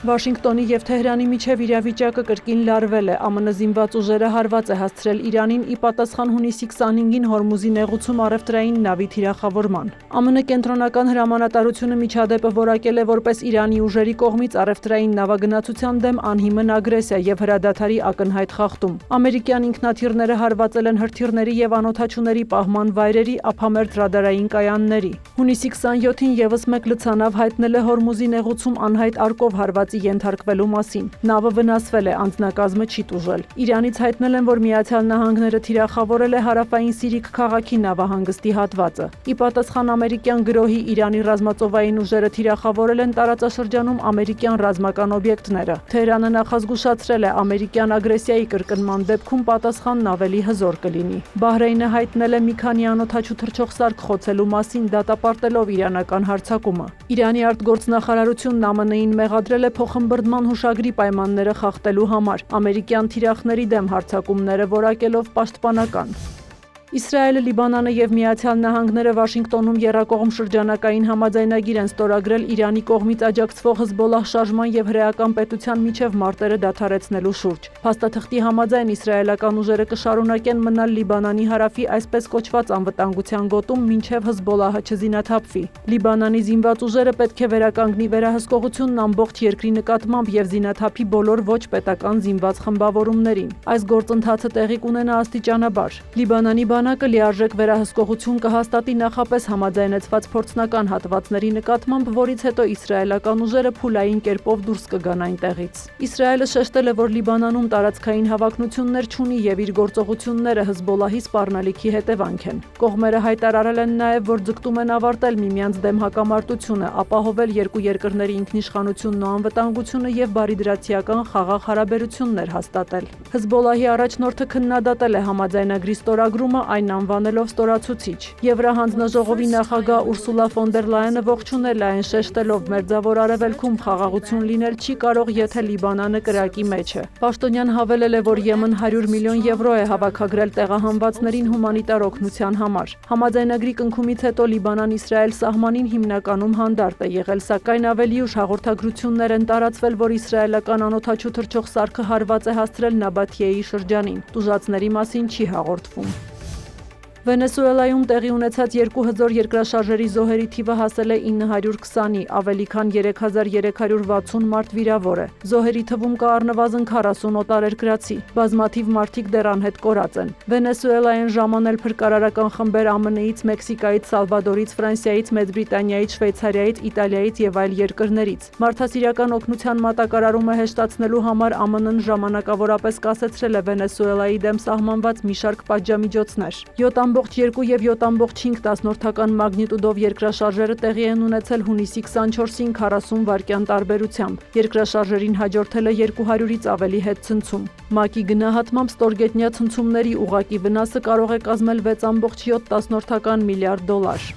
Վաշինգտոնի և Թեհրանի միջև իրավիճակը կրկին լարվել է։ ԱՄՆ զինված ուժերը հարված է հասցրել Իրանին ի պատասխան հունիսի 25-ին Հորմուզի նեղուցում առևտրային նավի թիրախավորման։ ԱՄՆ կենտրոնական հրամանատարությունը միջադեպը որակել է որպես Իրանի ուժերի կողմից առևտրային նավագնացության դեմ անհիմն ագրեսիա և հրադադարի ակնհայտ խախտում։ Ամերիկյան ինքնաթիռները հարվածել են հրթիռների և անօդաչուների պահման վայրերի, ափամերձ ռադարային կայանների։ Հունիսի 27-ին ևս մեկ լցանավ հայտնել է Հորմուզի նեղուցում անհայտ արկով հարվածի ենթարկվելու մասին։ Նավը վնասվել է, անձնակազմը չի տուժել։ Իրանից հայտնել են, որ ԱՄՆ-ը թիրախավորել է հարավային Սիրիք քաղաքի նավահանգստի հատվածը։ Ի պատասխան ամերիկյան գրոհի Իրանի ռազմածովային ուժերը թիրախավորել են տարածաշրջանում ամերիկյան ռազմական օբյեկտները։ Թեհրանը նախազգուշացրել է ամերիկյան ագրեսիայի կրկնման դեպքում պատասխանն ավելի հզոր կլինի։ Բահրեյնը հայտնել է մի քանի անօդաչու թռչող սարք խոցելու մասին, դատապարտելով իրանական հարձակումը։ Իրանի արտգործնախարարությունն ԱՄՆ-ին մեղադրել է փոխըմբռնման հուշագրի պայմանները խախտելու համար, ամերիկյան թիրախների դեմ հարձակումները որակելով պաշտպանական։ Իսրայելը, Լիբանանը և ԱՄՆ-ը Վաշինգտոնում եռակողմ շրջանակային համաձայնագիր են ստորագրել Իրանի կողմից աջակցվող Հզբոլլահ շարժման և հրեական պետության միջև մարտերը դադարեցնելու շուրջ։ Փաստաթղթի համաձայն իսրայելական ուժերը կշարունակեն մնալ Լիբանանի հարավի այսպես կոչված անվտանգության գոտում, մինչև Հզբոլլահը չզինաթափվի։ Լիբանանի զինված ուժերը պետք է վերականգնի վերահսկողությունն ամբողջ երկրի նկատմամբ և զինաթափի բոլոր ոչ պետական զինված խմբավորումներին։ Այս գործընթացը տեղի կունենա աստիճանաբար։ Լիբանանի բանակը լիարժեք վերահսկողություն կհաստատի նախապես համաձայնեցված փորձնական հատվածների նկատմամբ, որից հետո իսրայելական ուժերը փուլային կերպով դուրս կգան այնտեղից։ Իսրայելը շեշտել է, որ Լիբանանում տարածքային հավակնություններ չունի և իր գործողությունները Հզբոլլահի սպառնալիքի հետևանք են։ Կողմերը հայտարարել են նաև, որ ձգտում են ավարտել միմյանց դեմ հակամարտությունը, ապահովել երկու երկրների ինքնիշխանությունն ու անվտանգությունը և բարիդրացիական խաղաղ հարաբերություններ հաստատել։ Հզբոլլահի առաջնորդը քննադատել է համաձայնագրի ստորագրումը, այն անվանելով ստորացուցիչ։ Եվրահանձնաժողովի նախագահ Ուրսուլա ֆոն դեր Լայենը ողջունել է այն, շեշտելով, Մերձավոր Արևելքում խաղաղություն լինել չի կարող, եթե Լիբանանը կրակի մեջ է։ Պաշտոնյան հավելել է, որ Եմեն 100 միլիոն եվրո է հավաքագրել տեղահանվածներին հումանիտար օգնության համար։ Համաձայնագրի կնքումից հետո Լիբանան-Իսրայել սահմանին հիմնականում հանդարտ է եղել, սակայն ավելի ուշ հաղորդագրություններ են տարածվել, որ իսրայելական անօդաչու թռչող սարքը հարված է հասցրել Նաբաթիեի շրջանին։ Տուժածների մասին չի հաղորդվում։ Վենեսուելայում տեղի ունեցած երկու հզոր երկրաշարժերի զոհերի թիվը հասել է 920-ի, ավելի քան 3360 մարդ վիրավոր է։ Զոհերի թվում կա առնվազն 40 օտարերկրացի։ Բազմաթիվ մարդիկ դեռ անհետ կորած են։ Վենեսուելային ժամանել փրկարարական խմբեր ԱՄՆ-ից, Մեքսիկայից, Սալվադորից, Ֆրանսիայից, Մեծ Բրիտանիայից, Շվեյցարիայից, Իտալիայից և այլ երկրներից։ Մարդասիրական օգնության մատակարարումը հեշտացնելու համար ԱՄՆ-ն ժամանակավորապես կասեցրել է Վենեսուելայի դեմ սահմանված մի շարք պատժամիջոցներ։ 7.2 և 7.5 մագնիտուդով երկրաշարժերը տեղի են ունեցել հունիսի 24-ին 40 վայրկյան տարբերությամբ։ Երկրաշարժերին հաջորդել է 200-ից ավելի հետ ցնցում։ ՄԱԿ-ի գնահատմամբ ստորգետնյա ցնցումների ուղղակի վնասը կարող է կազմել 6.7 միլիարդ դոլար։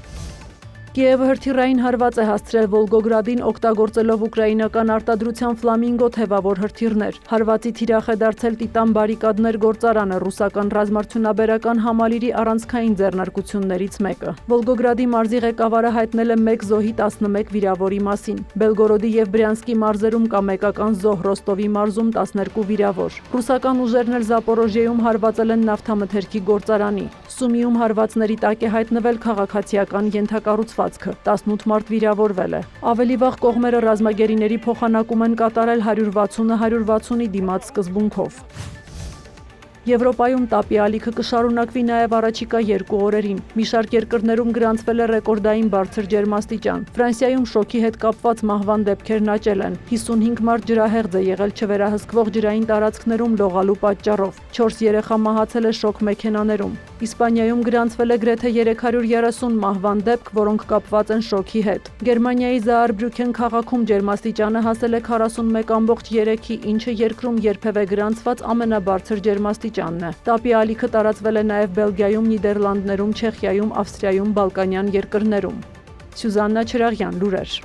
Կիևը հրթիռային հարված է հասցրել Վոլգոգրադին, օգտագործելով ուկրաինական արտադրության Ֆլամինգո թևավոր հրթիռներ։ Հարվածի թիրախ է դարձել Տիտան բարիկադներ գործարանը, ռուսական ռազմարդյունաբերական համալիրի առանցքային ձեռնարկություններից մեկը։ Վոլգոգրադի մարզի ղեկավարը հայտնել է 1 զոհի 11 վիրավորի մասին։ Բելգորոդի և Բրյանսկի մարզերում կա մեկական զոհ, Ռոստովի մարզում 12 վիրավոր։ Ռուսական ուժերն էլ Զապորոժիեում հարվածել են նավթամթերքի գործարանի։ Սումիում հարվածների տակ է հայտնվել քաղաքացիական ենթակառուցվածքը, 18 մարդ վիրավորվել է։ Ավելի վաղ կողմերը ռազմագերիների փոխանակում են կատարել 160-160-ի դիմաց սկզբունքով։ Եվրոպայում տապի ալիքը կշարունակվի նաև առաջիկա 2 օրերին։ Մի շարք երկրներում գրանցվել է ռեկորդային բարձր ջերմաստիճան։ Ֆրանսիայում շոկի հետ կապված մահվան դեպքերն աճել են։ 55 մարդ ջրահեղձ է եղել չվերահսկվող ջրային տարածքներում լողալու պատճառով։ 4 երեխա մահացել է շոկ մեքենաներում։ Իսպանիայում գրանցվել է գրեթե 330 մահվան դեպք, որոնք կապված են շոկի հետ։ Գերմանիայի Զաարբրյուքեն քաղաքում ջերմաստիճանը հասել է 41.3-ի, ինչը երկրում երբևէ գրանցված ամենաբարձր ջերմաստիճանն է։ Տապի ալիքը տարածվել է նաև Բելգիայում, Նիդերլանդներում, Չեխիայում, Ավստրիայում, Բալկանյան երկրներում։ Սյուզաննա Չրաղյան, լուրեր։